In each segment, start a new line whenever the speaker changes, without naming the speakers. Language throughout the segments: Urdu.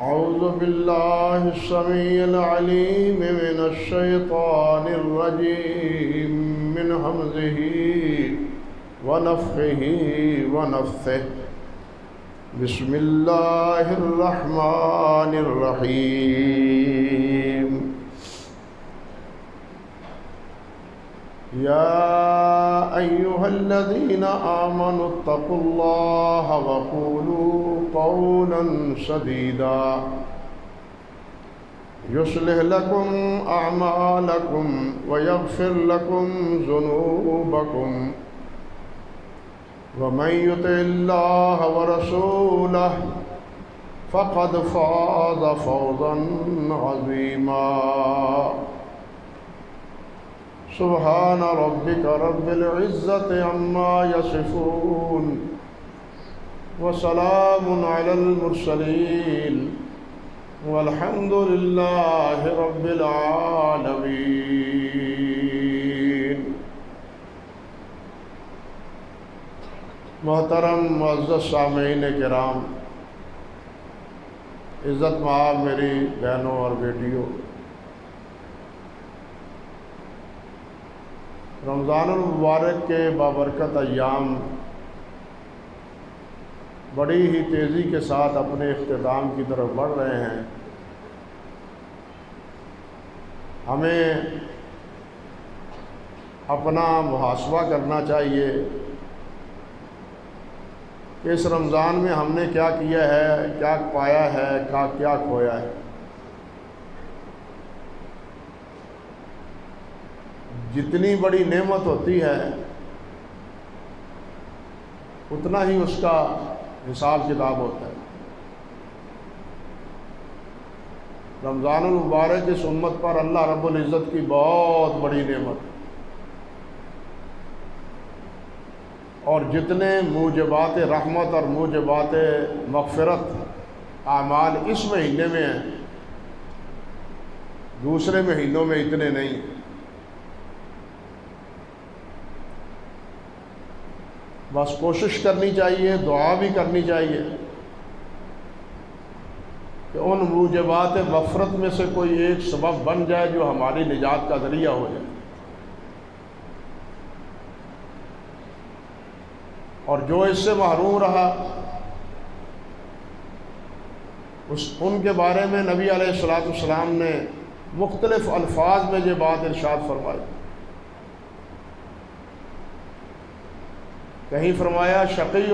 أعوذ بالله السميع العليم من الشيطان الرجيم من همزه ونفخه ونفثه بسم الله الرحمن الرحيم يا أيها الذين آمنوا اتقوا الله وقولوا قولا سديدا يصلح لكم أعمالكم ويغفر لكم ذنوبكم ومن يطع الله ورسوله فقد فاز فوزا عظيما سبحان ربك رب العزة عما يصفون وسلام على المرسلين والحمد لله رب العالمين۔ محترم معزز سامعین کرام، عزت مآب میری بہنوں اور بیٹیوں، رمضان المبارک کے بابرکت ایام بڑی ہی تیزی کے ساتھ اپنے اختتام کی طرف بڑھ رہے ہیں۔ ہمیں اپنا محاسبہ کرنا چاہیے کہ اس رمضان میں ہم نے کیا کیا ہے، کیا پایا ہے، کیا کھویا ہے۔ جتنی بڑی نعمت ہوتی ہے اتنا ہی اس کا حساب کتاب ہوتا ہے۔ رمضان المبارک اس امت پر اللہ رب العزت کی بہت بڑی نعمت، اور جتنے موجبات رحمت اور موجبات مغفرت اعمال اس مہینے میں ہیں، دوسرے مہینوں میں اتنے نہیں۔ بس کوشش کرنی چاہیے، دعا بھی کرنی چاہیے کہ ان موجبات مغفرت میں سے کوئی ایک سبب بن جائے جو ہماری نجات کا ذریعہ ہو جائے، اور جو اس سے محروم رہا ان کے بارے میں نبی علیہ السلام نے مختلف الفاظ میں یہ بات ارشاد فرمائی۔ کہیں فرمایا شقی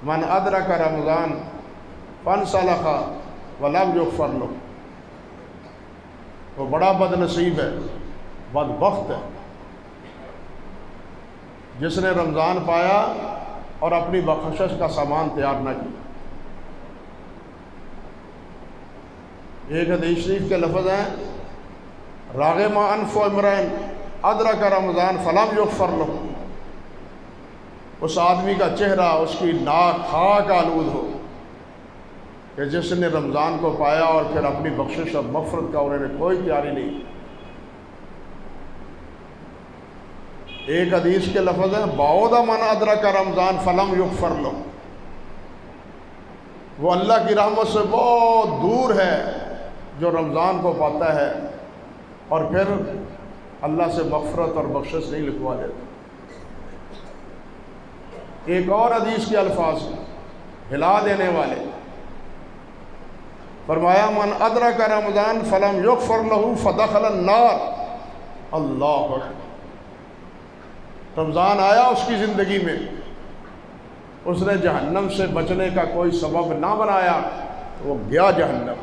من ادرک رمضان فانسلخ ولم یغفر له، وہ بڑا بد نصیب ہے، بدبخت ہے جس نے رمضان پایا اور اپنی بخشش کا سامان تیار نہ کیا۔ ایک حدیث شریف کے لفظ ہیں راغم انف امرئ ادرک رمضان فلم یغفر له، اس آدمی کا چہرہ، اس کی ناک خاک آلود ہو کہ جس نے رمضان کو پایا اور پھر اپنی بخشش اور مغفرت کا انہوں نے کوئی تیاری نہیں۔ ایک حدیث کے لفظ ہیں بعد من ادرک رمضان فلم یغفر له، وہ اللہ کی رحمت سے بہت دور ہے جو رمضان کو پاتا ہے اور پھر اللہ سے مغفرت اور بخشش نہیں لکھوا لیتا۔ ایک اور حدیث کے الفاظ ہلا دینے والے، فرمایا من ادرک رمضان فلم یغفر له فدخل النار۔ اللہ اکبر، رمضان آیا اس کی زندگی میں، اس نے جہنم سے بچنے کا کوئی سبب نہ بنایا، وہ گیا جہنم۔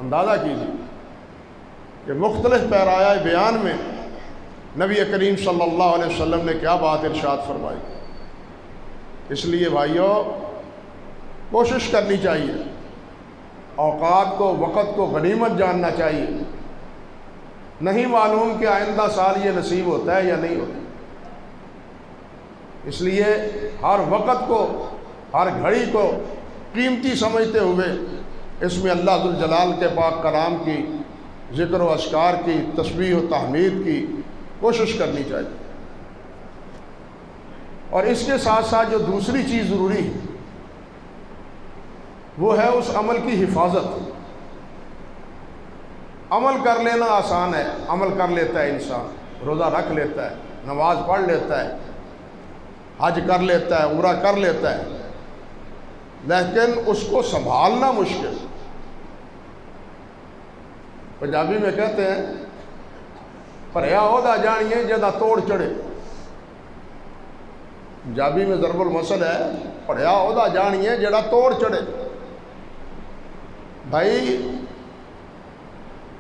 اندازہ کیجیے کہ مختلف پیرایہ بیان میں نبی کریم صلی اللہ علیہ وسلم نے کیا بات ارشاد فرمائی۔ اس لیے بھائیوں کوشش کرنی چاہیے، اوقات کو، وقت کو غنیمت جاننا چاہیے۔ نہیں معلوم کہ آئندہ سال یہ نصیب ہوتا ہے یا نہیں ہوتا، اس لیے ہر وقت کو، ہر گھڑی کو قیمتی سمجھتے ہوئے اس میں اللہ ذوالجلال کے پاک کلام کی ذکر و اذکار کی، تسبیح و تحمید کی کوشش کرنی چاہیے۔ اور اس کے ساتھ ساتھ جو دوسری چیز ضروری ہے وہ ہے اس عمل کی حفاظت۔ عمل کر لینا آسان ہے، عمل کر لیتا ہے انسان، روزہ رکھ لیتا ہے، نماز پڑھ لیتا ہے، حج کر لیتا ہے، عمرہ کر لیتا ہے، لیکن اس کو سنبھالنا مشکل۔ پنجابی میں کہتے ہیں پریا عہدہ جانیے جدا توڑ چڑھے۔ پنجابی میں ضرب المثل ہے پڑھیا عہدہ جانیے جڑا توڑ چڑھے۔ بھائی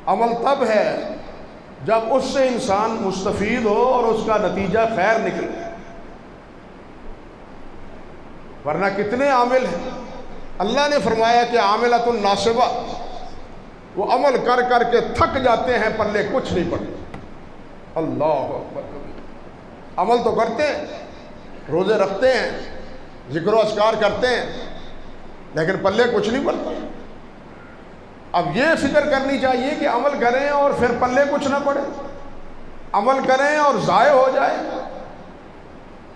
عمل تب ہے جب اس سے انسان مستفید ہو اور اس کا نتیجہ خیر نکلے، ورنہ کتنے عامل ہیں۔ اللہ نے فرمایا کہ عاملۃ ناصبہ، وہ عمل کر کر کے تھک جاتے ہیں، پلے کچھ نہیں پڑتے۔ اللہ اکبر، عمل تو کرتے ہیں، روزے رکھتے ہیں، ذکر و اذکار کرتے ہیں، لیکن پلے کچھ نہیں پڑتا۔ اب یہ فکر کرنی چاہیے کہ عمل کریں اور پھر پلے کچھ نہ پڑے، عمل کریں اور ضائع ہو جائے،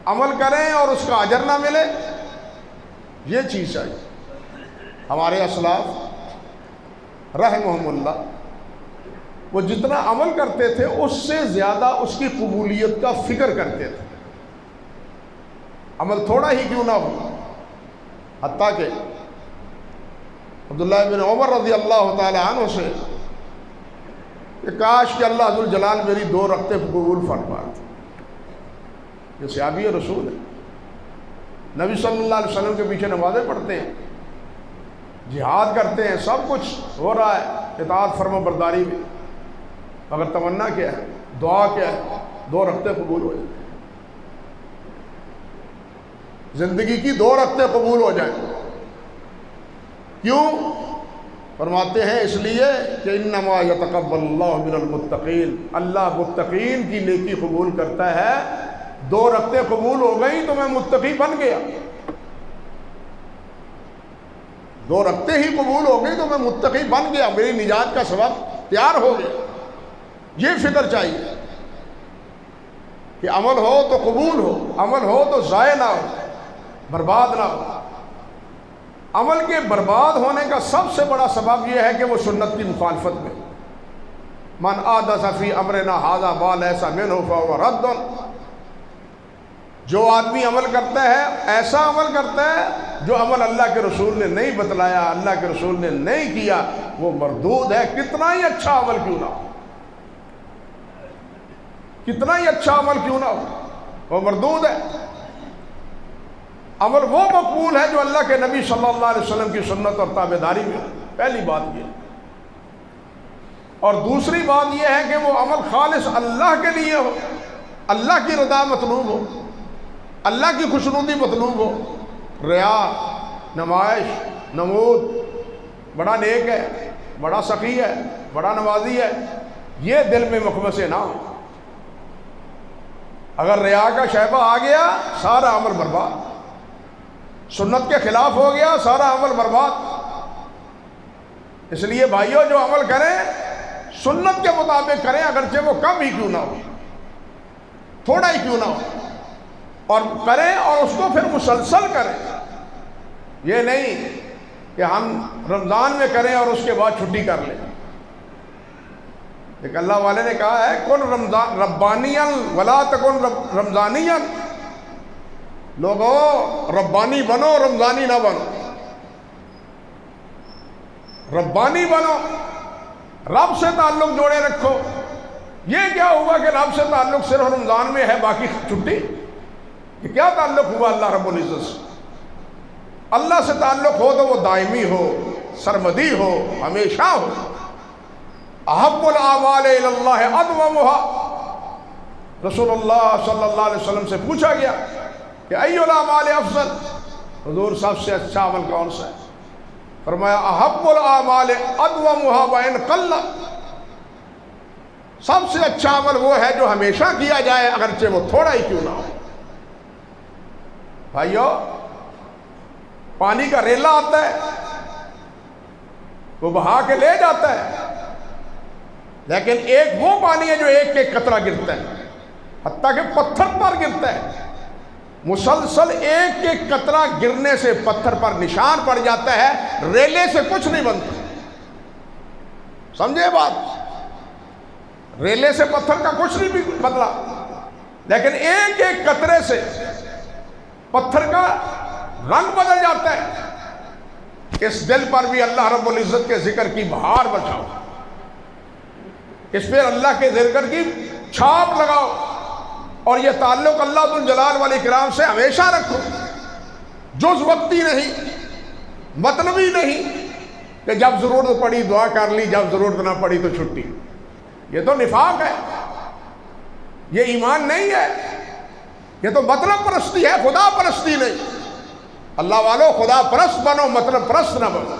عمل کریں اور اس کا اجر نہ ملے، یہ چیز چاہیے۔ ہمارے اسلاف رحمہم اللہ وہ جتنا عمل کرتے تھے اس سے زیادہ اس کی قبولیت کا فکر کرتے تھے، عمل تھوڑا ہی کیوں نہ ہو۔ حتیٰ کہ عبداللہ بن عمر رضی اللہ تعالی عنہ سے کہ کاش کہ اللہ ذوالجلال میری 2 رکعتیں قبول فرما۔ یہ صحابی رسول ہے، نبی صلی اللہ علیہ وسلم کے پیچھے نمازیں پڑھتے ہیں، جہاد کرتے ہیں، سب کچھ ہو رہا ہے اطاعت فرما برداری میں، مگر تمنا کیا ہے، دعا کیا ہے، 2 رکعتیں قبول ہو جائیں، زندگی کی 2 رکعتیں قبول ہو جائیں۔ کیوں؟ فرماتے ہیں اس لیے کہ انما یتقبل اللہ من المتقین، اللہ متقین کی نیکی قبول کرتا ہے۔ 2 رکعتیں قبول ہو گئیں تو میں متقی بن گیا، 2 رکعتیں ہی قبول ہو گئی تو میں متقی بن گیا، میری نجات کا سبب تیار ہو گیا۔ یہ فکر چاہیے کہ عمل ہو تو قبول ہو، عمل ہو تو ضائع نہ ہو، برباد نہ ہو۔ عمل کے برباد ہونے کا سب سے بڑا سبب یہ ہے کہ وہ سنت کی مخالفت میں، من احدث فی امرنا ھذا ما لیس منہ فہو رد۔ جو آدمی عمل کرتا ہے ایسا عمل کرتا ہے جو عمل اللہ کے رسول نے نہیں بتلایا، اللہ کے رسول نے نہیں کیا، وہ مردود ہے، کتنا ہی اچھا عمل کیوں نہ ہو، کتنا ہی اچھا عمل کیوں نہ ہو، وہ مردود ہے۔ عمل وہ مقبول ہے جو اللہ کے نبی صلی اللہ علیہ وسلم کی سنت اور تابعداری میں، پہلی بات یہ۔ اور دوسری بات یہ ہے کہ وہ عمل خالص اللہ کے لیے ہو، اللہ کی رضا مطلوب ہو، اللہ کی خوشنودی مطلوب ہو۔ ریا، نمائش، نمود، بڑا نیک ہے، بڑا سخی ہے، بڑا نمازی ہے، یہ دل میں مخمصے نہ ہو۔ اگر ریا کا شائبہ آ گیا سارا عمل برباد، سنت کے خلاف ہو گیا سارا عمل برباد۔ اس لیے بھائیو جو عمل کریں سنت کے مطابق کریں، اگرچہ وہ کم ہی کیوں نہ ہو، تھوڑا ہی کیوں نہ ہو، اور کریں اور اس کو پھر مسلسل کریں۔ یہ نہیں کہ ہم رمضان میں کریں اور اس کے بعد چھٹی کر لیں۔ لیکن اللہ والے نے کہا ہے کن رمضان ربانیا ولا تکن رمضانیا، لوگو ربانی بنو، رمضانی نہ بنو، ربانی بنو، رب سے تعلق جوڑے رکھو۔ یہ کیا ہوا کہ رب سے تعلق صرف رمضان میں ہے باقی چھٹی؟ یہ کیا تعلق ہوا اللہ رب العزت سے؟ اللہ سے تعلق ہو تو وہ دائمی ہو، سرمدی ہو، ہمیشہ ہو۔ احب الاعمال الی اللہ ادومها، رسول اللہ صلی اللہ علیہ وسلم سے پوچھا گیا کہ ای الاعمال افضل، حضور سب سے اچھا عمل کون سا ہے؟ فرمایا احب الاعمال ادومها وان قل، سب سے اچھا عمل وہ ہے جو ہمیشہ کیا جائے اگرچہ وہ تھوڑا ہی کیوں نہ ہو۔ بھائیو پانی کا ریلا آتا ہے، وہ بہا کے لے جاتا ہے، لیکن ایک وہ پانی ہے جو ایک ایک قطرہ گرتا ہے، حتیٰ کہ پتھر پر گرتا ہے، مسلسل ایک ایک قطرہ گرنے سے پتھر پر نشان پڑ جاتا ہے، ریلے سے کچھ نہیں بنتا. سمجھے بات؟ ریلے سے پتھر کا کچھ نہیں بدلا، لیکن ایک ایک قطرے سے پتھر کا رنگ بدل جاتا ہے. اس دل پر بھی اللہ رب العزت کے ذکر کی بہار بچاؤ، اس پہ اللہ کے ذکر کی چھاپ لگاؤ، اور یہ تعلق اللہ ذو الجلال والاکرام سے ہمیشہ رکھو. جز وقتی نہیں، مطلبی نہیں کہ جب ضرورت پڑی دعا کر لی، جب ضرورت نہ پڑی تو چھٹی. یہ تو نفاق ہے، یہ ایمان نہیں ہے، یہ تو مطلب پرستی ہے، خدا پرستی نہیں. اللہ والو خدا پرست بنو، مطلب پرست نہ بنو.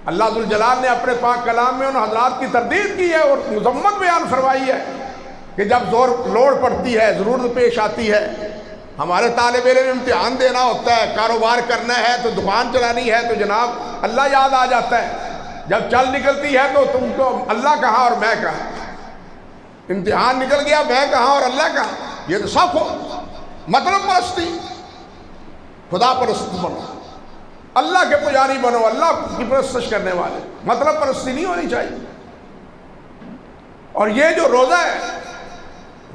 اللہ ذو الجلال نے اپنے پاک کلام میں ان حضرات کی تردید کی ہے اور مذمت بیان فرمائی ہے کہ جب لوڑ پڑتی ہے، ضرورت پیش آتی ہے. ہمارے طالب علم امتحان دینا ہوتا ہے، کاروبار کرنا ہے تو دکان چلانی ہے تو جناب اللہ یاد آ جاتا ہے. جب چل نکلتی ہے تو تم کو اللہ کہاں اور میں کہاں، امتحان نکل گیا میں کہاں اور اللہ کہاں. یہ تو سب ہو مطلب پرستی. خدا پرست بنو، اللہ کے پجاری بنو، اللہ کی پرستش کرنے والے. مطلب پرستی نہیں ہونی چاہیے. اور یہ جو روزہ ہے،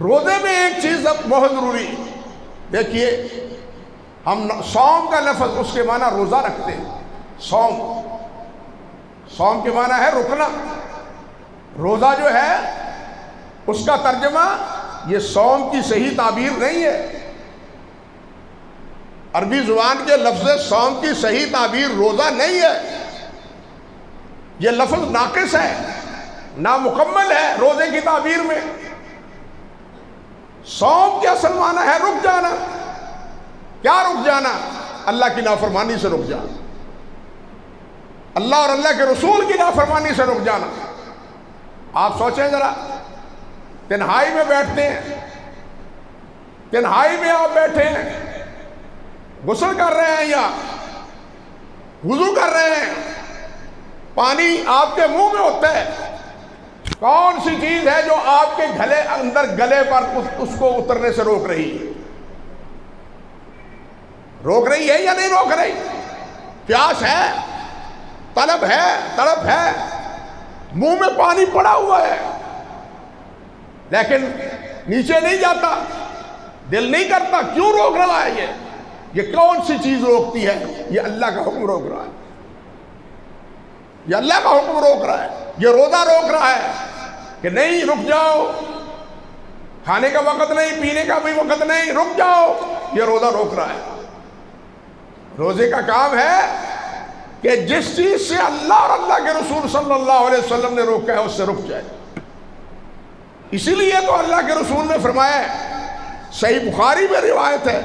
روزے میں ایک چیز اب بہت ضروری ہے. دیکھیے ہم صوم کا لفظ اس کے معنی روزہ رکھتے ہیں. صوم کے معنی ہے رکنا. روزہ جو ہے اس کا ترجمہ یہ صوم کی صحیح تعبیر نہیں ہے. عربی زبان کے لفظ صوم کی صحیح تعبیر روزہ نہیں ہے. یہ لفظ ناقص ہے، نامکمل ہے روزے کی تعبیر میں. صوم کے اصل معنی ہے رک جانا. کیا رک جانا؟ اللہ کی نافرمانی سے رک جانا، اللہ اور اللہ کے رسول کی نافرمانی سے رک جانا. آپ سوچیں ذرا، تنہائی میں بیٹھتے ہیں، تنہائی میں آپ بیٹھے ہیں، غسل کر رہے ہیں یا وضو کر رہے ہیں، پانی آپ کے منہ میں ہوتا ہے. کون سی چیز ہے جو آپ کے گلے پر اس کو اترنے سے روک رہی ہے؟ روک رہی ہے یا نہیں روک رہی؟ پیاس ہے، طلب ہے، تڑپ ہے، منہ میں پانی پڑا ہوا ہے لیکن نیچے نہیں جاتا، دل نہیں کرتا. کیوں روک رہا ہے؟ یہ کون سی چیز روکتی ہے؟ یہ اللہ کا حکم روک رہا ہے. یہ اللہ کا حکم روک رہا ہے. یہ روزہ روک رہا ہے کہ نہیں رک جاؤ، کھانے کا وقت نہیں، پینے کا بھی وقت نہیں، رک جاؤ. یہ روزہ روک رہا ہے. روزے کا کام ہے کہ جس چیز سے اللہ اور اللہ کے رسول صلی اللہ علیہ وسلم نے روکا ہے اس سے رک جائے. اسی لیے تو اللہ کے رسول نے فرمایا ہے، صحیح بخاری میں روایت ہے،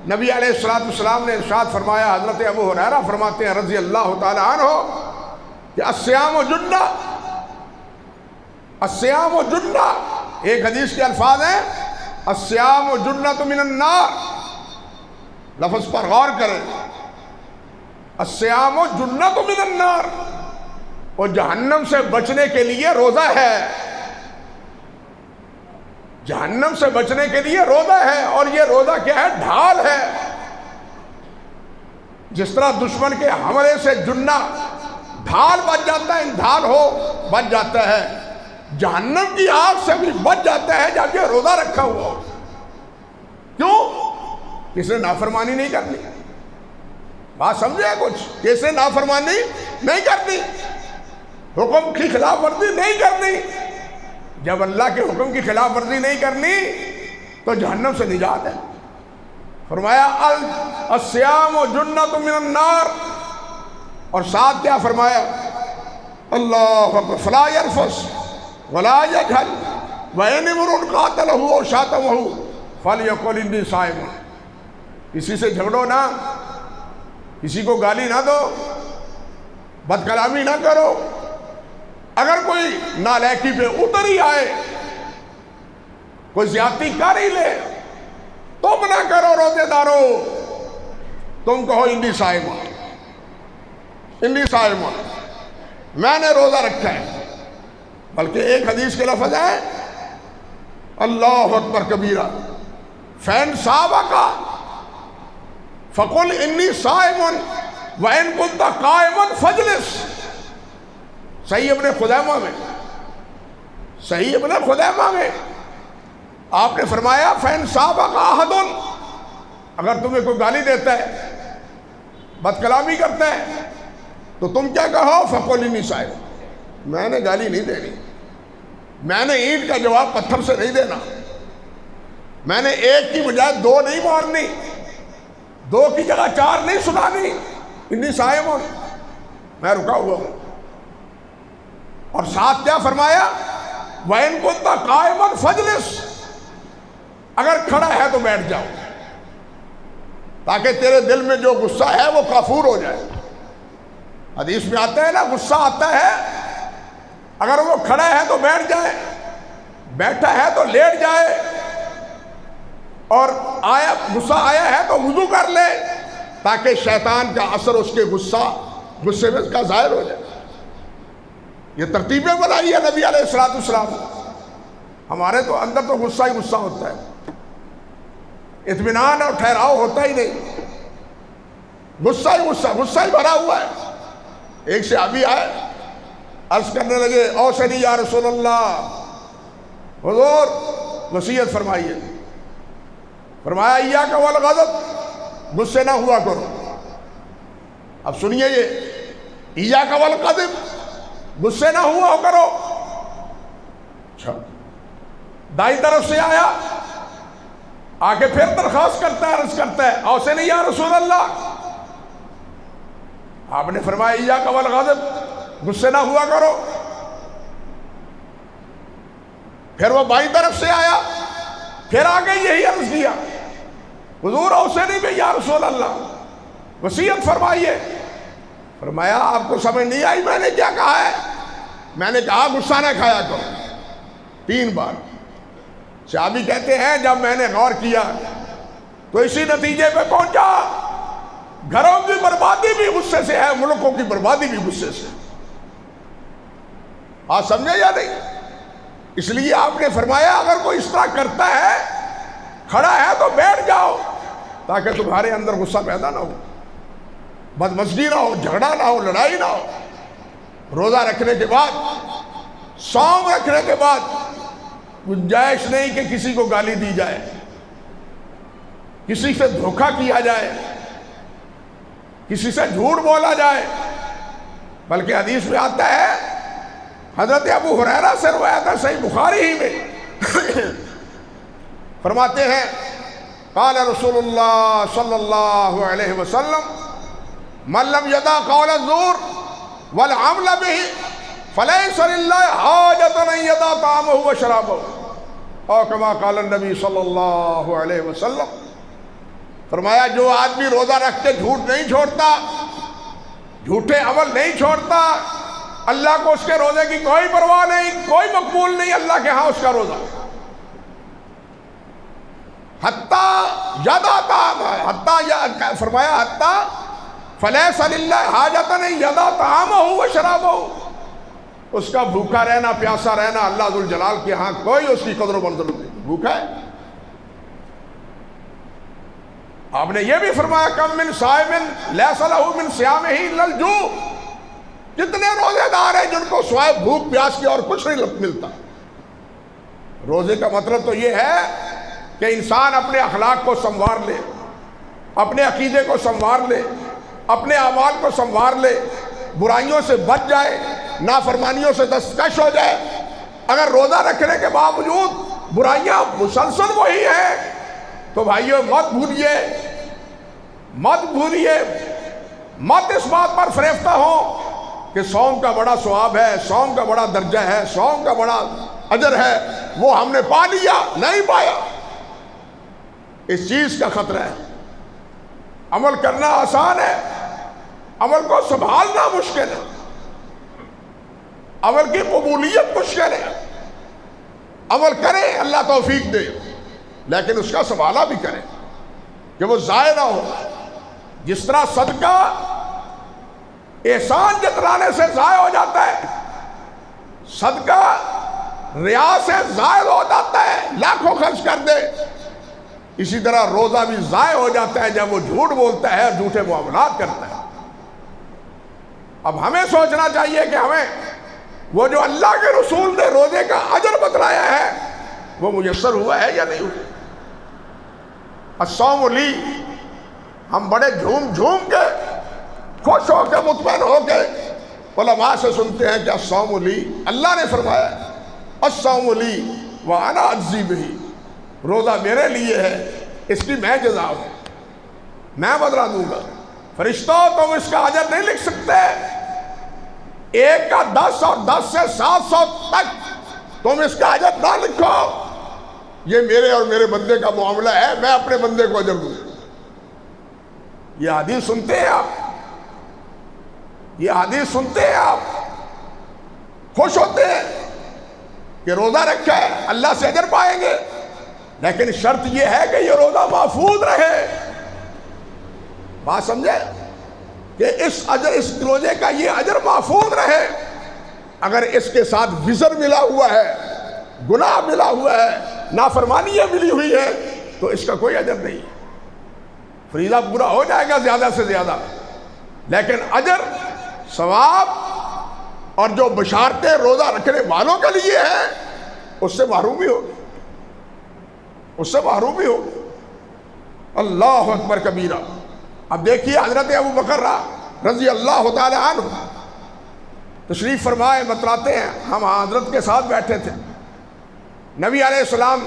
نبی علیہ السلام نے ارشاد فرمایا، حضرت ابو ہریرہ فرماتے ہیں رضی اللہ تعالی عنہ کہ الصیام جنہ، الصیام جنہ. ایک حدیث کے الفاظ ہیں الصیام جنۃ من النار. لفظ پر غور کریں، الصیام جنۃ من النار، اور جہنم سے بچنے کے لیے روزہ ہے. جہنم سے بچنے کے لیے روزہ ہے. اور یہ روزہ کیا ہے؟ ڈھال ہے. جس طرح دشمن کے حملے سے جنہ ڈھال بچ جاتا ہے، ڈھال ہو بچ جاتا ہے، جہنم کی آگ سے بھی بچ جاتا ہے جب یہ روزہ رکھا ہوا ہو. کیوں؟ کس نے نافرمانی نہیں کرنی. بات سمجھے کچھ؟ کس نے نافرمانی نہیں کرنی، حکم کی خلاف ورزی نہیں کرنی. جب اللہ کے حکم کی خلاف ورزی نہیں کرنی تو جہنم سے نجات ہے. فرمایا الصیام جنۃ من النار، اور ساتھ کیا فرمایا؟ اللہ اکبر، فلا یرفث ولا یجہل وإن امرؤ قاتلہ أو شاتمہ فلیقل انی صائم. کسی سے جھگڑو نہ، کسی کو گالی نہ دو، بد کلامی نہ کرو. اگر کوئی نالائکی پہ اتر ہی آئے، کوئی زیادتی کر ہی لے، تم نہ کرو روزے دارو، تم کہو انی صائم، انی صائم، میں نے روزہ رکھا ہے. بلکہ ایک حدیث کے لفظ ہے اللہ اکبر کبیرہ فین صابک فقل انی صائم وَإِن كُنْتَ قَائِمًا فَاجْلِسْ. صحیح ابن خزیمہ میں آپ نے فرمایا فین صابک احد، اگر تمہیں کوئی گالی دیتا ہے، بد کلامی کرتا ہے، تو تم کیا کہو؟ فقل انی صائم. میں نے گالی نہیں دینی، میں نے اینٹ کا جواب پتھر سے نہیں دینا، میں نے ایک کی بجائے دو نہیں مارنی، دو کی جگہ چار نہیں سنانی. انی صائم، میں رکا ہوا ہوں. اور ساتھ کیا فرمایا؟ وَإِن كُنْتَ قَائِمًا فَاجْلِسْ. اگر کھڑا ہے تو بیٹھ جاؤ، تاکہ تیرے دل میں جو غصہ ہے وہ کافور ہو جائے. حدیث میں آتا ہے نا، غصہ آتا ہے، اگر وہ کھڑا ہے تو بیٹھ جائے، بیٹھا ہے تو لیٹ جائے، اور غصہ آیا ہے تو وضو کر لے، تاکہ شیطان کا اثر اس کے غصے میں کا ظاہر ہو جائے. یہ ترتیبیں بنائی ہے نبی علیہ السلام. ہمارے تو اندر تو غصہ ہی غصہ ہوتا ہے، اطمینان اور ٹھہراؤ ہوتا ہی نہیں، غصہ ہی بھرا ہوا ہے. ایک صحابی آئے، عرض کرنے لگے اوصنی یا رسول اللہ، حضور وصیت فرمائیے. فرمایا ایاک والغضب، غصے نہ ہوا کرو. اب سنیے یہ ایاک والغضب، غصے نہ ہوا کرو. اچھا، دائیں طرف سے آیا، آگے پھر درخواست کرتا ہے، عرض کرتا ہے اوصنی یا رسول اللہ. آپ نے فرمایا ایاک والغضب، غصے نہ ہوا کرو. پھر وہ بائیں طرف سے آیا، پھر آگے یہی عرض کیا، حضور اوصنی بھی یا رسول اللہ، وصیت فرمائیے. فرمایا آپ کو سمجھ نہیں آئی میں نے کیا کہا ہے؟ میں نے کہا غصہ نہ کھایا کرو. 3 بار. صحابی کہتے ہیں جب میں نے غور کیا تو اسی نتیجے پہ پہنچا، گھروں کی بربادی بھی غصے سے ہے، ملکوں کی بربادی بھی غصے سے. آپ سمجھے یا نہیں؟ اس لیے آپ نے فرمایا اگر کوئی اس طرح کرتا ہے، کھڑا ہے تو بیٹھ جاؤ، تاکہ تمہارے اندر غصہ پیدا نہ ہو، بدمزگی نہ ہو، جھگڑا نہ ہو، لڑائی نہ ہو. روزہ رکھنے کے بعد، صوم رکھنے کے بعد گنجائش نہیں کہ کسی کو گالی دی جائے، کسی سے دھوکہ کیا جائے، کسی سے جھوٹ بولا جائے. بلکہ حدیث میں آتا ہے، حضرت ابو ہریرہ سے روایت ہے صحیح بخاری ہی میں، فرماتے ہیں قال رسول اللہ صلی اللہ علیہ وسلم من لم یدع قول الزور والعمل به فلیس للہ حاجۃ ان یدع طعامہ وشرابہ، اور کما قال النبی صلی اللہ علیہ وسلم. فرمایا جو آدمی روزہ رکھ کے جھوٹ نہیں چھوڑتا، جھوٹے عمل نہیں چھوڑتا، اللہ کو اس کے روزے کی کوئی پرواہ نہیں، کوئی مقبول نہیں اللہ کے ہاں اس کا روزہ. فرمایا حتیٰ فلیس للہ حاجۃ ان یدع طعامہ وشرابہ، اس کا بھوکا رہنا، پیاسا رہنا اللہ ذوالجلال کے ہاں کوئی اس کی قدر و منزلت نہیں. بھوکا ہے. آپ نے یہ بھی فرمایا کم من صائم لیس لہ من صیامہ الا الجوع، کتنے روزے دار ہیں جن کو سوائے بھوک پیاس کی اور کچھ نہیں ملتا. روزے کا مطلب تو یہ ہے کہ انسان اپنے اخلاق کو سنوار لے، اپنے عقیدے کو سنوار لے، اپنے اعمال کو سنوار لے، برائیوں سے بچ جائے، نافرمانیوں سے دستکش ہو جائے. اگر روزہ رکھنے کے باوجود برائیاں مسلسل وہی ہیں تو بھائیو مت بھولیے، مت اس بات پر فریفتہ ہو کہ صوم کا بڑا ثواب ہے، صوم کا بڑا درجہ ہے، صوم کا بڑا اجر ہے، وہ ہم نے پا لیا. نہیں پایا. اس چیز کا خطرہ ہے. عمل کرنا آسان ہے، عمل کو سنبھالنا مشکل ہے، عمل کی قبولیت مشکل ہے. عمل کریں اللہ توفیق دے، لیکن اس کا سنبھالا بھی کریں کہ وہ ضائع نہ ہو. جس طرح صدقہ احسان جتلانے سے ضائع ہو جاتا ہے، صدقہ ریا سے ضائع ہو جاتا ہے. لاکھوں خرچ کر دے اسی طرح روزہ بھی ضائع ہو جاتا ہے جب وہ جھوٹ بولتا ہے اور جھوٹے معاملات کرتا ہے۔ اب ہمیں سوچنا چاہیے کہ ہمیں وہ جو اللہ کے رسول نے روزے کا اجر بتلایا ہے وہ میسر ہوا ہے یا نہیں ہوا۔ الصوم لی، ہم بڑے جھوم جھوم کے خوش ہو کے مطمئن ہو کے علماء سے سنتے ہیں کہ الصوم لی، اللہ نے فرمایا الصوم لی وانا اجزی بہ، روزہ میرے لیے ہے، اس کی میں جزا ہوں، میں بدلہ دوں گا۔ فرشتوں تم اس کا اجر نہیں لکھ سکتے، ایک کا 10 اور 10 سے 700 تک تم اس کا اجر نہ لکھو، یہ میرے اور میرے بندے کا معاملہ ہے، میں اپنے بندے کو اجر دوں۔ یہ حدیث سنتے ہیں آپ، یہ حدیث سنتے ہیں آپ، خوش ہوتے ہیں کہ روزہ رکھا ہے اللہ سے اجر پائیں گے، لیکن شرط یہ ہے کہ یہ روزہ محفوظ رہے۔ بات سمجھے کہ اس روزے کا یہ اجر محفوظ رہے۔ اگر اس کے ساتھ وزر ملا ہوا ہے، گناہ ملا ہوا ہے، نافرمانیاں ملی ہوئی ہے، تو اس کا کوئی اجر نہیں۔ فریضہ پورا ہو جائے گا زیادہ سے زیادہ، لیکن اجر، ثواب اور جو بشارتیں روزہ رکھنے والوں کے لیے ہیں اس سے محرومی ہوگی، اس سے محرومی ہوگی۔ اللہ اکبر کبیرہ۔ اب دیکھیے حضرت ابو بکر رضی اللہ تعالی عنہ تشریف فرمائے، بتلاتے ہیں ہم حضرت کے ساتھ بیٹھے تھے، نبی علیہ السلام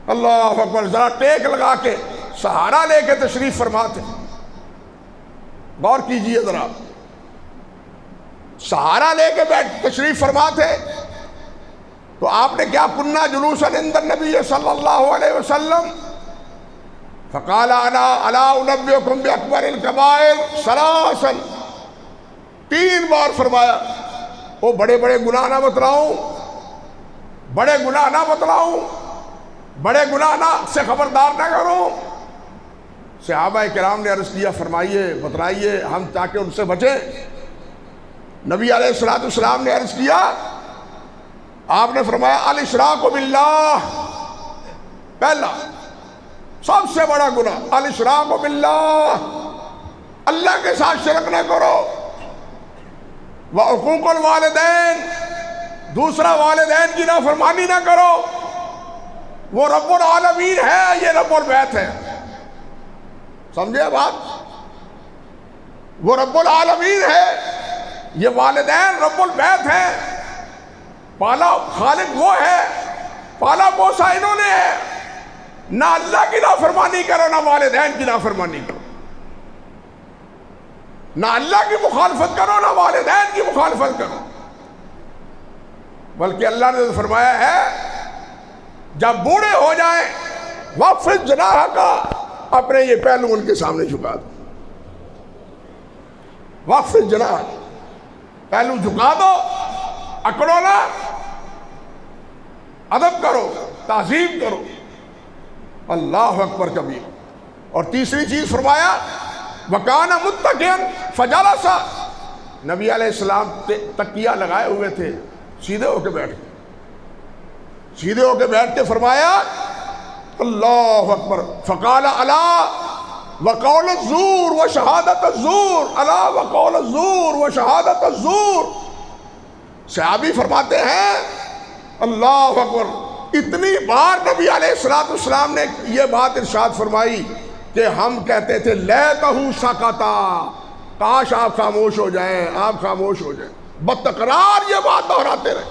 اللہ اکبر ذرا ٹیک لگا کے سہارا لے کے تشریف فرماتے، غور کیجئے ذرا، سہارا لے کے تشریف فرماتے تو آپ نے کیا، کننا جلوسا عند النبی صلی اللہ علیہ وسلم فقال الا انبئکم باکبر الکبائر ثلاثا، 3 بار فرمایا، وہ بڑے بڑے گناہ نہ بتلاؤں، بڑے گناہ نہ بتلاؤں، بڑے گناہ سے خبردار نہ کروں۔ صحابہ کرام نے عرض کیا، فرمائیے بتلائیے ہم تاکہ ان سے بچیں۔ نبی علیہ الصلوۃ والسلام نے عرض کیا، آپ نے فرمایا الاشراک باللہ، پہلا سب سے بڑا گناہ الاشراک باللہ، اللہ کے ساتھ شرک نہ کرو، وعقوق الوالدین، دوسرا والدین کی نافرمانی نہ کرو، وہ رب العالمین ہے، یہ رب البیت ہے، سمجھے بات، وہ رب العالمین ہے، یہ والدین رب البیت ہے، پالا خالق وہ ہے، پالا پوسا انہوں نے ہے، نہ اللہ کی نافرمانی کرو نہ والدین کی نافرمانی کرو، نہ اللہ کی مخالفت کرو نہ والدین کی مخالفت کرو، بلکہ اللہ نے فرمایا ہے جب بوڑھے ہو جائیں وَخْفِضْ جَنَاحَكَ، اپنے یہ پہلو ان کے سامنے جھکا دو، وَخْفِضْ جَنَاحَكَ، پہلو جھکا دو، اکڑو نہ، ادب کرو، تعظیم کرو، اللہ اکبر کبیر۔ اور تیسری چیز فرمایا وَكَانَ مُتَّكِئًا فَجَلَسَ، نبی علیہ السلام تکیہ لگائے ہوئے تھے، سیدھے ہو کے بیٹھ گئے، سیدھے ہو کے بیٹھ کے فرمایا اللہ اکبر، فقال الا وقول الزور وشہادت الزور، الا وقول الزور وشہادت الزور۔ صحابی فرماتے ہیں اللہ اکبر، اتنی بار نبی علیہ السلام نے یہ بات ارشاد فرمائی کہ ہم کہتے تھے لیتہ سکتا، کاش آپ خاموش ہو جائیں، آپ خاموش ہو جائیں، بتکرار یہ بات دہراتے رہے،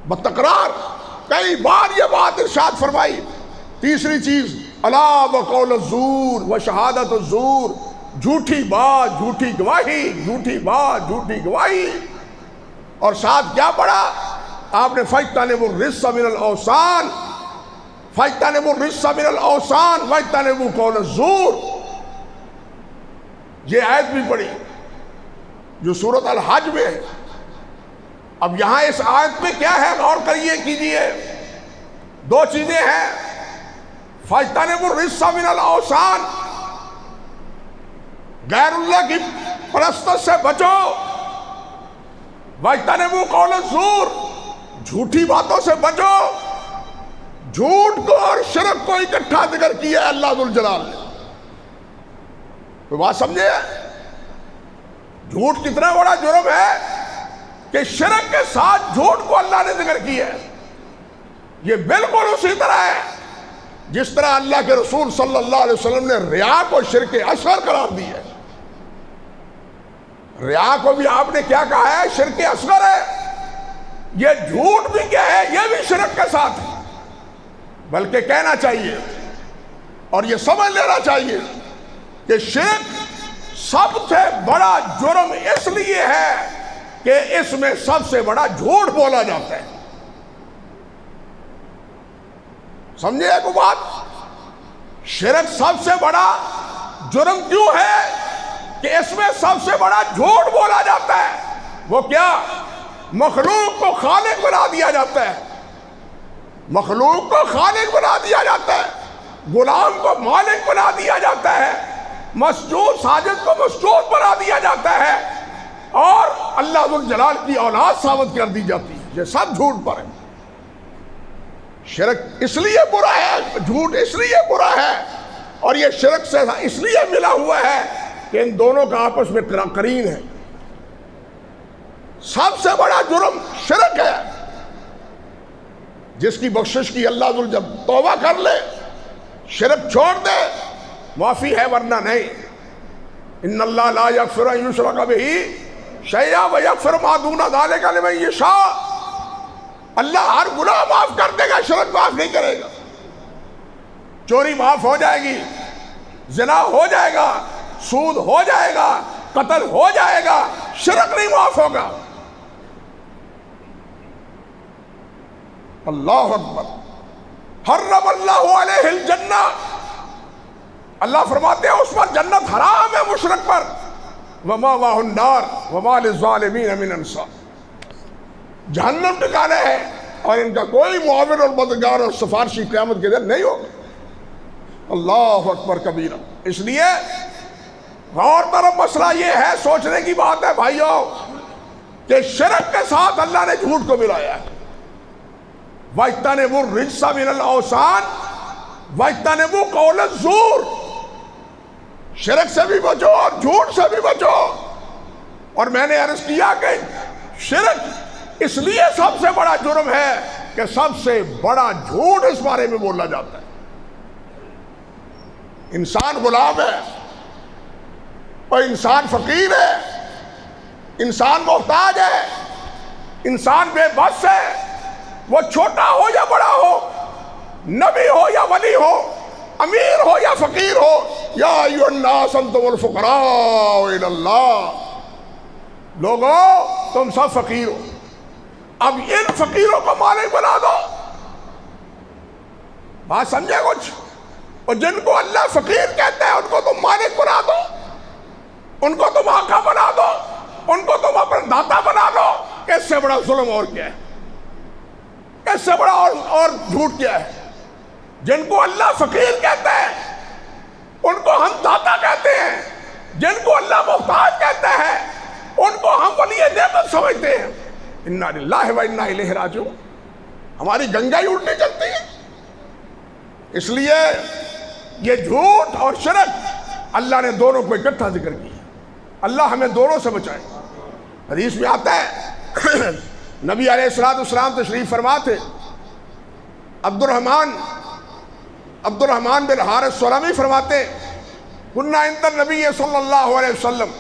بتکرار کئی بار یہ بات ارشاد فرمائی۔ تیسری چیز الا وقول الزور وشہادت الزور، جھوٹی بات، جھوٹی گواہی، جھوٹی بات، جھوٹی گواہی، اور ساتھ کیا پڑھا آپ نے فاجتنبوا الرجس من الاوثان، فاجتنبوا الرجس من الاوثان واجتنبوا قول الزور۔ یہ آیت بھی پڑھی جو سورۃ الحج میں ہے۔ اب یہاں اس آیت میں کیا ہے غور کریے، کیجئے، 2 چیزیں ہیں، فاجتنبوا الرجس من الاوثان، غیر اللہ کی پرستش سے بچو، واجتنبوا قول الزور، جھوٹی باتوں سے بچو، جھوٹ کو اور شرک کو اکٹھا ذکر کیا ہے اللہ ذوالجلال نے. تو بات سمجھے؟ جھوٹ کتنا بڑا جرم ہے کہ شرک کے ساتھ جھوٹ کو اللہ نے ذکر کیا ہے. یہ بالکل اسی طرح ہے جس طرح اللہ کے رسول صلی اللہ علیہ وسلم نے ریا کو شرک اصغر قرار دی ہے. ریا کو بھی آپ نے کیا کہا ہے؟ شرک اصغر ہے. یہ جھوٹ بھی کیا ہے؟ یہ بھی شرک کے ساتھ ہے. بلکہ کہنا چاہیے اور یہ سمجھ لینا چاہیے کہ شرک سب سے بڑا جرم اس لیے ہے کہ اس میں سب سے بڑا جھوٹ بولا جاتا ہے. سمجھے کو بات؟ شرک سب سے بڑا جرم کیوں ہے کہ اس میں سب سے بڑا جھوٹ بولا جاتا ہے. وہ کیا؟ مخلوق کو خالق بنا دیا جاتا ہے. مخلوق کو خالق بنا دیا جاتا ہے. غلام کو مالک بنا دیا جاتا ہے. مسجود ساجد کو مسجود بنا دیا جاتا ہے. اور اللہ ذوالجلال کی اولاد ثابت کر دی جاتی ہے. یہ سب جھوٹ پر ہے. شرک اس لیے برا ہے, جھوٹ اس لیے برا ہے, اور یہ شرک سے اس لیے ملا ہوا ہے کہ ان دونوں کا آپس میں قرین ہے. سب سے بڑا جرم شرک ہے. جس کی بخشش کی اللہ جب توبہ کر لے, شرک چھوڑ دے, معافی ہے, ورنہ نہیں. ان اللہ لا یغفر ان یشرک بہ شیئا ویغفر ما دون ذلک لمن یشاء. اللہ ہر گناہ معاف کر دے گا, شرک معاف نہیں کرے گا. چوری معاف ہو جائے گی, زنا ہو جائے گا, سود ہو جائے گا, قتل ہو جائے گا, شرک نہیں معاف ہوگا. اللہ اکبر. حرم اللہ علیہ الجنہ, اللہ فرماتے ہیں اس پر جنت حرام ہے مشرک پر. ومأواہ النار وما للظالمین من انصار. جہنم ٹھکانے ہے اور ان کا کوئی معاون اور مددگار اور سفارشی قیامت کے دن نہیں ہوگا. اللہ اکبر کبیرہ. اس لیے اور طرف مسئلہ یہ ہے, سوچنے کی بات ہے بھائیو, کہ شرک کے ساتھ اللہ نے جھوٹ کو ملایا ہے. وَاجْتَنِبُوا الرِّجْسَ مِنَ الْأَوْثَانِ وَاجْتَنِبُوا قَوْلَ الزُّورِ. شرک سے بھی بچو اور جھوٹ سے بھی بچو. اور میں نے عرض کیا کہ شرک اس لیے سب سے بڑا جرم ہے کہ سب سے بڑا جھوٹ اس بارے میں بولا جاتا ہے. انسان غلام ہے اور انسان فقیر ہے, انسان محتاج ہے, انسان بے بس ہے. وہ چھوٹا ہو یا بڑا ہو, نبی ہو یا ولی ہو, امیر ہو یا فقیر ہو. یا ایھا الناس انتم الفقراء الی اللہ. لوگو تم سب فقیر ہو. اب ان فقیروں کو مالک بنا دو. بات سمجھے کچھ؟ اور جن کو اللہ فقیر کہتا ہے ان کو تم مالک بنا دو, ان کو تم آقا بنا دو, ان کو تم اپنا داتا بنا دو. اس سے بڑا ظلم اور کیا ہے؟ اس سے بڑا اور جھوٹ کیا ہے؟ جن کو اللہ فقیر کہتا ہے ان کو ہم داتا کہتے ہیں. جن کو اللہ محتاج کہتا ہے ان کو ہم ولی نعمت سمجھتے ہیں. انا للہ و انا الیہ راجعون. ہماری گنگا ہی الٹی چلتی ہے. اس لیے یہ جھوٹ اور شرک اللہ نے دونوں کو اکٹھا ذکر کیا. اللہ ہمیں دونوں سے بچائے. حدیث میں آتا ہے نبی علیہ السلام تشریف فرما تھے. عبد الرحمن بن حارث سلمی فرماتے کنا عند النبی صلی اللہ علیہ وسلم.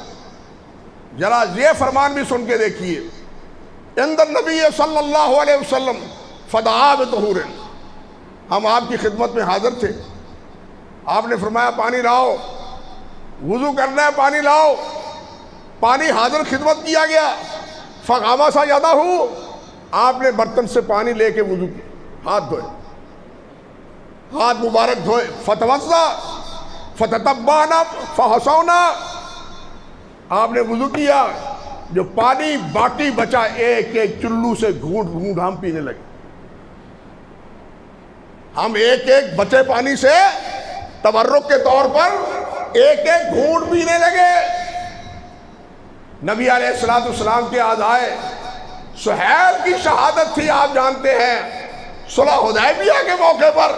ذرا یہ فرمان بھی سن کے دیکھیے. عند النبی صلی اللہ علیہ وسلم فدعا بطہور. ہم آپ کی خدمت میں حاضر تھے. آپ نے فرمایا پانی لاؤ, وضو کرنا ہے, پانی لاؤ. پانی حاضر خدمت کیا گیا. فغمس یدہ, آپ نے برتن سے پانی لے کے وضو کیا, ہاتھ دھوئے, ہاتھ مبارک دھوئے. فتوضا فتتبعنا فحصونا, آپ نے وضو کیا. جو پانی باقی بچا ایک ایک چلو سے گھونٹ گھونٹ ہم پینے لگے. ہم ایک ایک بچے پانی سے تبرک کے طور پر ایک ایک گھونٹ پینے لگے. نبی علیہ السلام کے آزائے سہیل کی شہادت تھی, آپ جانتے ہیں. صلح حدیبیہ کے موقع پر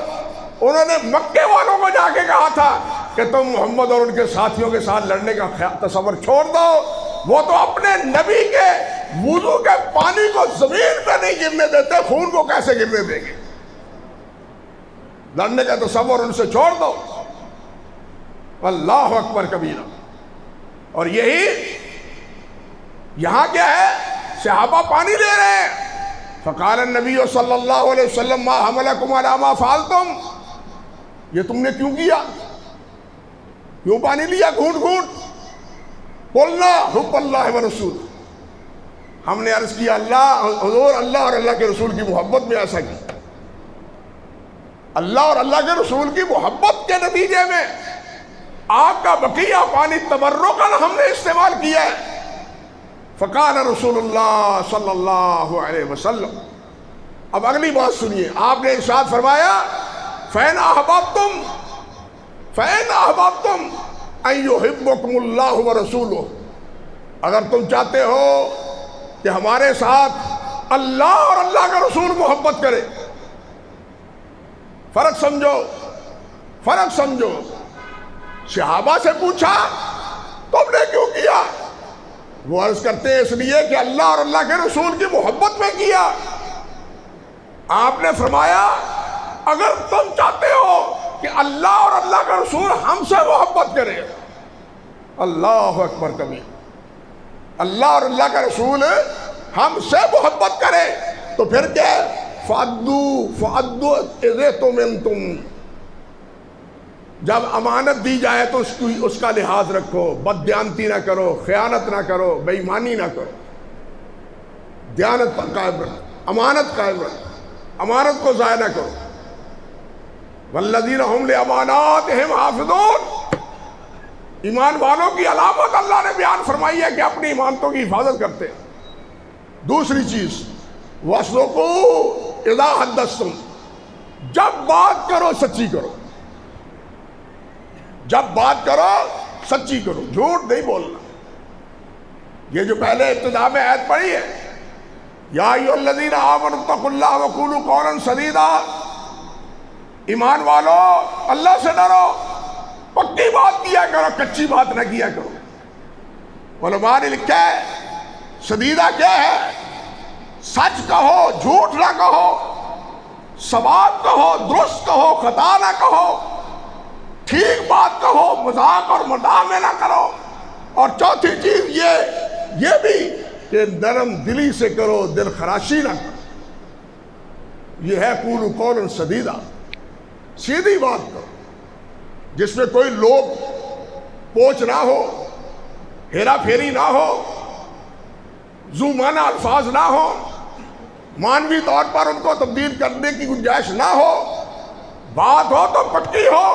انہوں نے مکے والوں کو جا کے کہا تھا کہ تم محمد اور ان کے ساتھیوں کے ساتھ لڑنے کا تصور چھوڑ دو، وہ تو اپنے نبی کے وضو کے پانی کو زمین پہ نہیں گرنے دیتے، خون کو کیسے گرنے دیں گے؟ لڑنے کا تصور ان سے چھوڑ دو۔ اللہ اکبر کبیرہ۔ اور یہی یہاں کیا ہے، صحابہ پانی لے رہے ہیں۔ فقال النبی صلی اللہ علیہ وسلم ما حملکم علی ما فعلتم، یہ تم نے کیوں کیا، کیوں پانی لیا گھونٹ گھونٹ؟ قلنا حب اللہ و رسول، ہم نے عرض کیا اللہ حضور، اللہ اور اللہ کے رسول کی محبت میں ایسا کیا، اللہ اور اللہ کے رسول کی محبت کے نتیجے میں آپ کا بقیہ پانی تبرکاً ہم نے استعمال کیا ہے۔ فقال رسول اللہ صلی اللہ علیہ وسلم، اب اگلی بات سنیے، آپ نے ارشاد فرمایا فَإِنْ أَحْبَبْتُمْ أَن يُحِبَّكُمُ اللَّهُ وَرَسُولُهُ، اگر تم چاہتے ہو کہ ہمارے ساتھ اللہ اور اللہ کا رسول محبت کرے، فرق سمجھو، صحابہ سے پوچھا تم نے کیوں کیا؟ وہ عرض کرتے ہیں اس لیے کہ اللہ اور اللہ کے رسول کی محبت میں کیا۔ آپ نے فرمایا اگر تم چاہتے ہو کہ اللہ اور اللہ کا رسول ہم سے محبت کرے، اللہ اکبر کبیر، اللہ اور اللہ کا رسول ہم سے محبت کرے تو پھر کیا؟ فَأَدُّوا إِذَا تُمِنْتُمْ، جب امانت دی جائے تو اس کا لحاظ رکھو، بددیانتی نہ کرو، خیانت نہ کرو، بے ایمانی نہ کرو، دیانت پر قائم رکھو، امانت قائم رکھو، امانت کو ضائع نہ کرو۔ وَالَّذِينَ هُمْ لِأَمَانَاتِهِمْ حَافِظُونَ، ایمان والوں کی علامت اللہ نے بیان فرمائی ہے کہ اپنی امانتوں کی حفاظت کرتے ہیں۔ دوسری چیز وَاصْدُقُوا إِذَا حَدَّثْتُمْ، جب بات کرو سچی کرو، جب بات کرو سچی کرو، جھوٹ نہیں بولنا۔ یہ جو پہلے ابتدا میں آیت پڑھی ہے یا ایھا الذین آمنوا اتقوا اللہ وقولوا قولا سدیدا، ایمان والو اللہ سے ڈرو، پکی بات کیا کرو، کچی بات نہ کیا کرو۔ علماء نے لکھا ہے سدیدہ کیا ہے؟ سچ کہو، جھوٹ نہ کہو، صواب کہو، درست کہو، خطا نہ کہو، ٹھیک بات کہو، مذاق اور مداح میں نہ کرو۔ اور چوتھی چیز یہ بھی کہ نرم دلی سے کرو، دل خراشی نہ کرو۔ یہ ہے قولوا قولا سدیدا، سیدھی بات کرو جس میں کوئی لوگ پوچھ نہ ہو، ہیرا پھیری نہ ہو، ذو معنی الفاظ نہ ہو، مانوی طور پر ان کو تبدیل کرنے کی گنجائش نہ ہو، بات ہو تو پکی ہو۔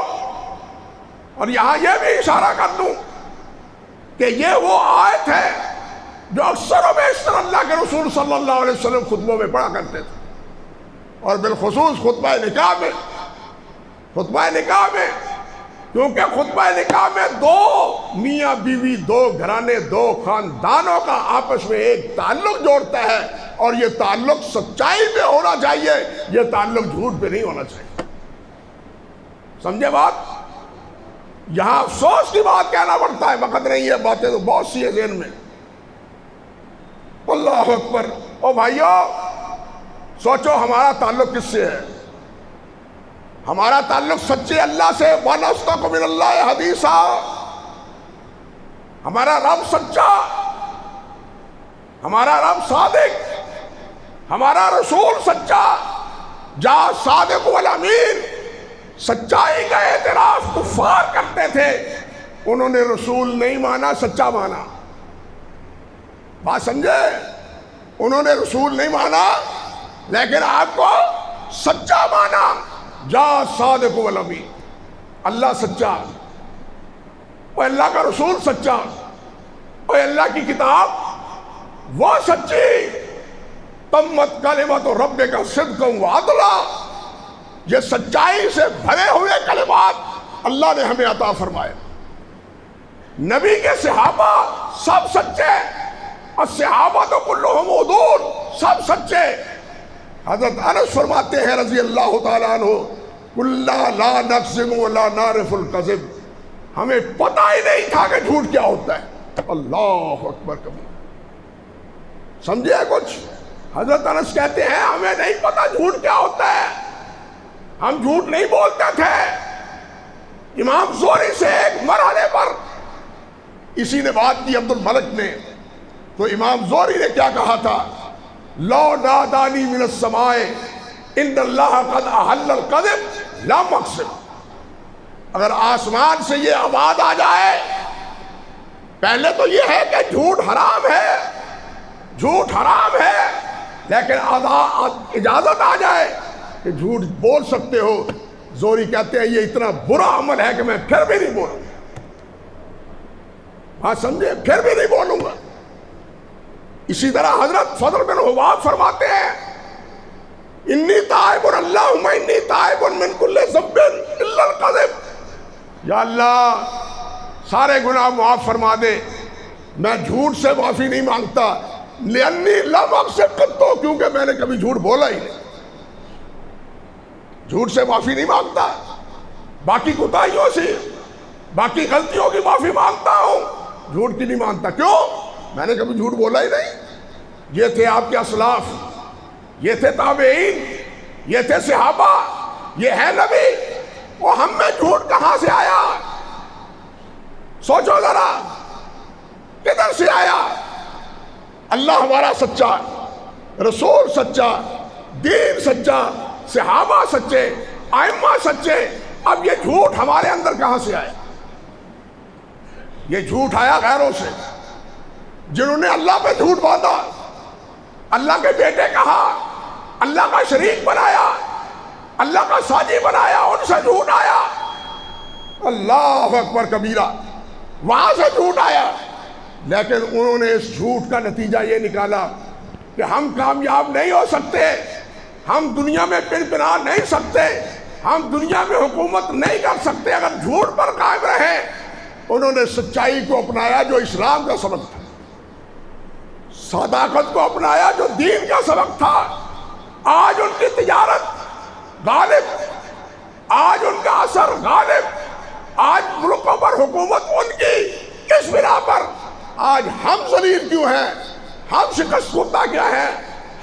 اور یہاں یہ بھی اشارہ کر دوں کہ یہ وہ آیت ہے جو اکثر و بیشتر اللہ کے رسول صلی اللہ علیہ وسلم خطبوں میں پڑھا کرتے تھے، اور بالخصوص خطبہ نکاح میں، کیونکہ خطبہ نکاح میں دو میاں بیوی، دو گھرانے، دو خاندانوں کا آپس میں ایک تعلق جوڑتا ہے، اور یہ تعلق سچائی پہ ہونا چاہیے، یہ تعلق جھوٹ پہ نہیں ہونا چاہیے۔ سمجھے بات؟ یہاں افسوس کی بات کہنا پڑتا ہے، وقت نہیں ہے، باتیں تو بہت سی ہے ذہن میں۔ اللہ اکبر۔ او بھائیو سوچو ہمارا تعلق کس سے ہے؟ ہمارا تعلق سچے اللہ سے، وَنَصْدَقُ مِنَ اللَّهِ حَدِيثًا، ہمارا رب سچا، ہمارا رب صادق، ہمارا رسول سچا، جا صادق والامین۔ سچائی کا اعتراف کفار کرتے تھے، انہوں نے رسول نہیں مانا، سچا مانا۔ بات سمجھے؟ انہوں نے رسول نہیں مانا لیکن آپ کو سچا مانا۔ جا صادق والامین، اللہ سچا، وہ اللہ کا رسول سچا، وہ اللہ کی کتاب وہ سچی۔ تمت کلمۃ ربک صدقا وعدلا، یہ سچائی سے بھرے ہوئے کلمات اللہ نے ہمیں عطا فرمائے۔ نبی کے صحابہ سب سچے، الصحابہ کلھم عدول، سب سچے، حضرت انس فرماتے ہیں رضی اللہ تعالیٰ عنہ، کلا لا نقسم ولا نعرف الکذب، ہمیں پتہ ہی نہیں تھا کہ جھوٹ کیا ہوتا ہے۔ اللہ اکبر کبیر، سمجھے کچھ؟ حضرت انس کہتے ہیں ہمیں نہیں پتا جھوٹ کیا ہوتا ہے، ہم جھوٹ نہیں بولتے تھے۔ امام زہری سے ایک مرحلے پر اسی نے بات کی عبد الملک نے، تو امام زہری نے کیا کہا تھا؟ لو نادانی من السماء ان اللہ قد احل الکذب لم اقسم، اگر آسمان سے یہ آواز آ جائے، پہلے تو یہ ہے کہ جھوٹ حرام ہے، جھوٹ حرام ہے، لیکن اجازت آ جائے کہ جھوٹ بول سکتے ہو، زہری کہتے ہیں یہ اتنا برا عمل ہے کہ میں پھر بھی نہیں بولوں گا۔ بات سمجھے؟ پھر بھی نہیں بولوں گا۔ اسی طرح حضرت فضل بن حباب فرماتے ہیں انی تائب اللہم انی تائب من کل ذنب الا الکذب، یا اللہ سارے گناہ معاف فرما دے، میں جھوٹ سے معافی نہیں مانگتا، لِأَنِّي لَمْ أَقْسِمْ قَطُّ، کیونکہ میں نے کبھی جھوٹ بولا ہی نہیں، جھوٹ سے معافی نہیں مانگتا، باقی کوتاہیوں سے، باقی غلطیوں کی معافی مانگتا ہوں، جھوٹ کی نہیں مانگتا۔ کیوں؟ میں نے کبھی جھوٹ بولا ہی نہیں۔ یہ تھے آپ کے اسلاف، یہ تھے تابعین، یہ تھے صحابہ، یہ ہے نبی، وہ ہم میں جھوٹ کہاں سے آیا؟ سوچو ذرا، کدھر سے آیا؟ اللہ ہمارا سچا، رسول سچا، دین سچا، صحابہ سچے، ائمہ سچے، اب یہ جھوٹ ہمارے اندر کہاں سے آیا؟ یہ جھوٹ آیا غیروں سے، جنہوں نے اللہ پہ جھوٹ باندھا، اللہ کے بیٹے کہا، اللہ کا شریک بنایا، اللہ کا ساجی بنایا، ان سے جھوٹ آیا۔ اللہ اکبر کبیرہ، وہاں سے جھوٹ آیا، لیکن انہوں نے اس جھوٹ کا نتیجہ یہ نکالا کہ ہم کامیاب نہیں ہو سکتے، ہم دنیا میں پنپنا نہیں سکتے، ہم دنیا میں حکومت نہیں کر سکتے اگر جھوٹ پر قائم رہیں۔ انہوں نے سچائی کو اپنایا جو اسلام کا سبق تھا، صداقت کو اپنایا جو دین کا سبق تھا۔ آج ان کی تجارت غالب، آج ان کا اثر غالب، آج ملکوں پر حکومت ان کی، کس بنا پر؟ آج ہم ذلیل کیوں ہیں؟ ہم شکست خوردہ کیا ہیں؟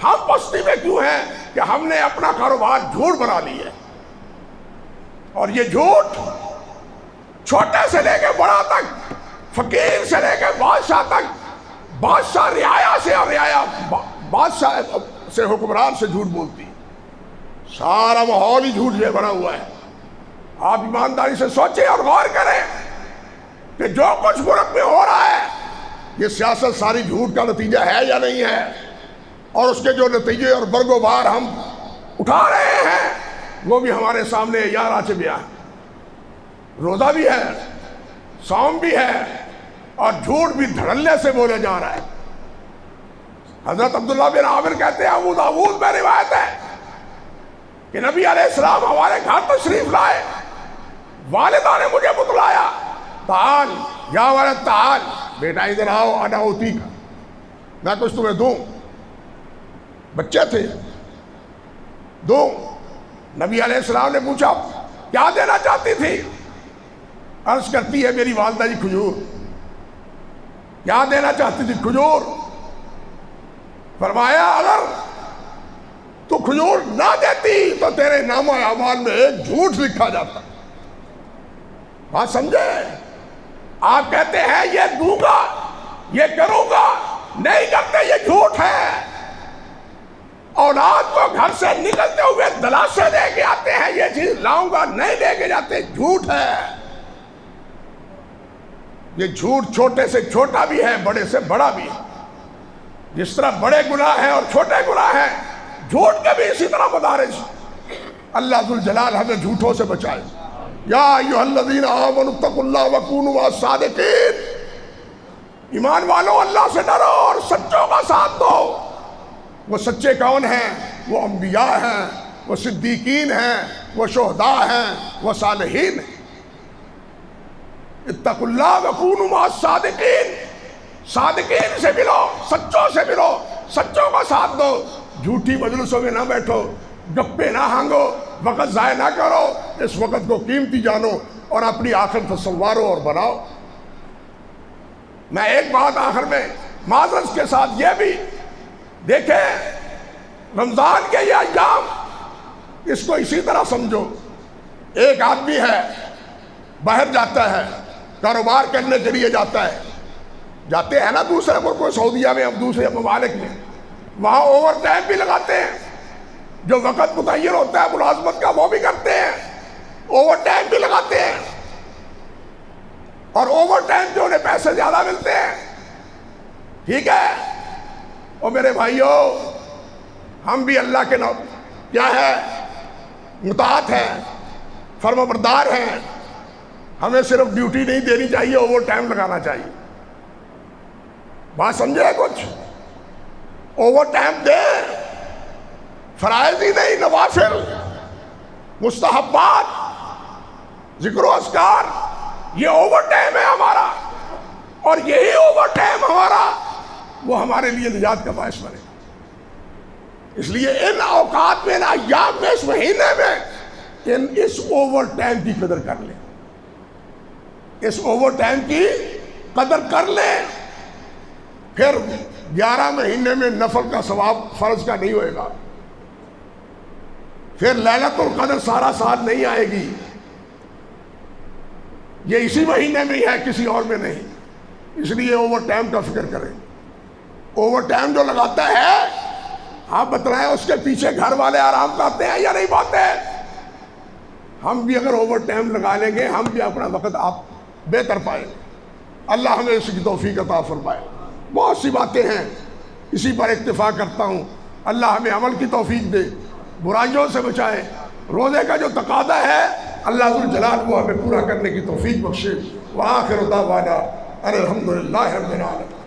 ہم پستی میں کیوں ہیں؟ کہ ہم نے اپنا کاروبار جھوٹ بنا لی ہے۔ اور یہ جھوٹ چھوٹے سے لے کے بڑا تک، فقیر سے لے کے بادشاہ تک، بادشاہ رعایا سے اور رعایا بادشاہ سے، حکمران سے جھوٹ بولتی، سارا ماحول ہی جھوٹ سے بنا ہوا ہے۔ آپ ایمانداری سے سوچیں اور غور کریں کہ جو کچھ ملک میں ہو رہا ہے یہ سیاست ساری جھوٹ کا نتیجہ ہے یا نہیں ہے، اور اس کے جو نتیجے اور برگ و بار ہم اٹھا رہے ہیں وہ بھی ہمارے سامنے یار آچے بیان۔ روزہ بھی ہے، صوم بھی ہے، اور جھوٹ بھی دھڑلے سے بولے جا رہا ہے۔ حضرت عبداللہ بن عامر کہتے ہیں، ابو داؤد میں روایت ہے کہ نبی علیہ السلام ہمارے گھر تشریف لائے، والدہ نے مجھے بتلایا، تعال یا ولد تعال، بیٹا ادھر آؤ، انا اوتی کا، میں کچھ تمہیں دوں۔ بچے تھے، دوں۔ نبی علیہ السلام نے پوچھا کیا دینا چاہتی تھی؟ عرض کرتی ہے میری والدہ جی کھجور۔ کیا دینا چاہتی تھی؟ کھجور۔ فرمایا اگر تو کھجور نہ دیتی تو تیرے نامہ اعمال میں ایک جھوٹ لکھا جاتا۔ بات سمجھے؟ آپ کہتے ہیں یہ دوں گا، یہ کروں گا، نہیں کرتے، یہ جھوٹ ہے۔ اولاد کو گھر سے نکلتے ہوئے دلاسے دے کے آتے ہیں، یہ چیز لاؤں گا، نہیں لے کے جاتے، جھوٹ ہے۔ یہ جھوٹ چھوٹے سے چھوٹا بھی ہے، بڑے سے بڑا بھی ہے۔ جس طرح بڑے گناہ ہیں اور چھوٹے گناہ ہیں، جھوٹ کے بھی اسی طرح مدارج۔ اللہ ذوالجلال ہمیں جھوٹوں سے بچائے۔ یا ایھا الذین آمنوا اتقوا اللہ وکونوا مع الصادقین، ایمان والو اللہ سے ڈرو اور سچوں کا ساتھ دو۔ وہ سچے کون ہیں؟ وہ انبیاء ہیں، وہ صدیقین ہیں، وہ شہداء ہیں، وہ صالحین ہیں۔ اتقوا اللہ وکونوا مع الصادقین، صادقین سے ملو، سچوں سے ملو، سچوں کا ساتھ دو۔ جھوٹی مجلسوں میں نہ بیٹھو، گپے نہ ہانگو، وقت ضائع نہ کرو، اس وقت کو قیمتی جانو اور اپنی آخرت سنوارو اور بناؤ۔ میں ایک بات آخر میں معذرت کے ساتھ یہ بھی دیکھیں، رمضان کے یہ ایام اس کو اسی طرح سمجھو، ایک آدمی ہے باہر جاتا ہے، کاروبار کرنے کے لیے جاتا ہے، جاتے ہیں نا دوسرے ملکوں، سعودیہ میں، اب دوسرے ممالک میں، وہاں اوور ٹائم بھی لگاتے ہیں، جو وقت متعین ہوتا ہے ملازمت کا وہ بھی کرتے ہیں، اوور ٹائم بھی لگاتے ہیں، اور اوور ٹائم جو انہیں پیسے زیادہ ملتے ہیں، ٹھیک ہے۔ اور میرے بھائیوں، ہم بھی اللہ کے کیا ہے، مطاعت ہیں، فرما بردار ہیں، ہمیں صرف ڈیوٹی نہیں دینی چاہیے، اوور ٹائم لگانا چاہیے۔ بات سمجھے کچھ؟ اوور ٹائم دیں، فرائض ہی نہیں، نوافل، مستحبات، ذکر و اذکار، یہ اوور ٹائم ہے ہمارا، اور یہی اوور ٹائم ہمارا وہ ہمارے لیے نجات کا باعث بنے۔ اس لیے ان اوقات میں، ان ایام میں، اس مہینے میں اس اوور ٹائم کی قدر کر لیں، اس اوور ٹائم کی قدر کر لیں۔ پھر 11 مہینے میں نفل کا ثواب فرض کا نہیں ہوئے گا، پھر لیلۃ القدر سارا سال نہیں آئے گی، یہ اسی مہینے میں ہی ہے، کسی اور میں نہیں۔ اس لیے اوور ٹائم کا فکر کریں۔ اوور ٹائم جو لگاتا ہے، آپ بتلائیں اس کے پیچھے گھر والے آرام پاتے ہیں یا نہیں پاتے؟ ہم بھی اگر اوور ٹائم لگا لیں گے، ہم بھی اپنا وقت آپ بہتر پائیں گے۔ اللہ ہمیں اس کی توفیق عطا فرمائے۔ بہت سی باتیں ہیں، اسی پر اکتفا کرتا ہوں۔ اللہ ہمیں عمل کی توفیق دے، برائیوں سے بچائے، روزے کا جو تقاضا ہے اللہ ذوالجلال وہ ہمیں پورا کرنے کی توفیق بخشے۔ وآخر دعوانا ان الحمد للہ رب العالمین۔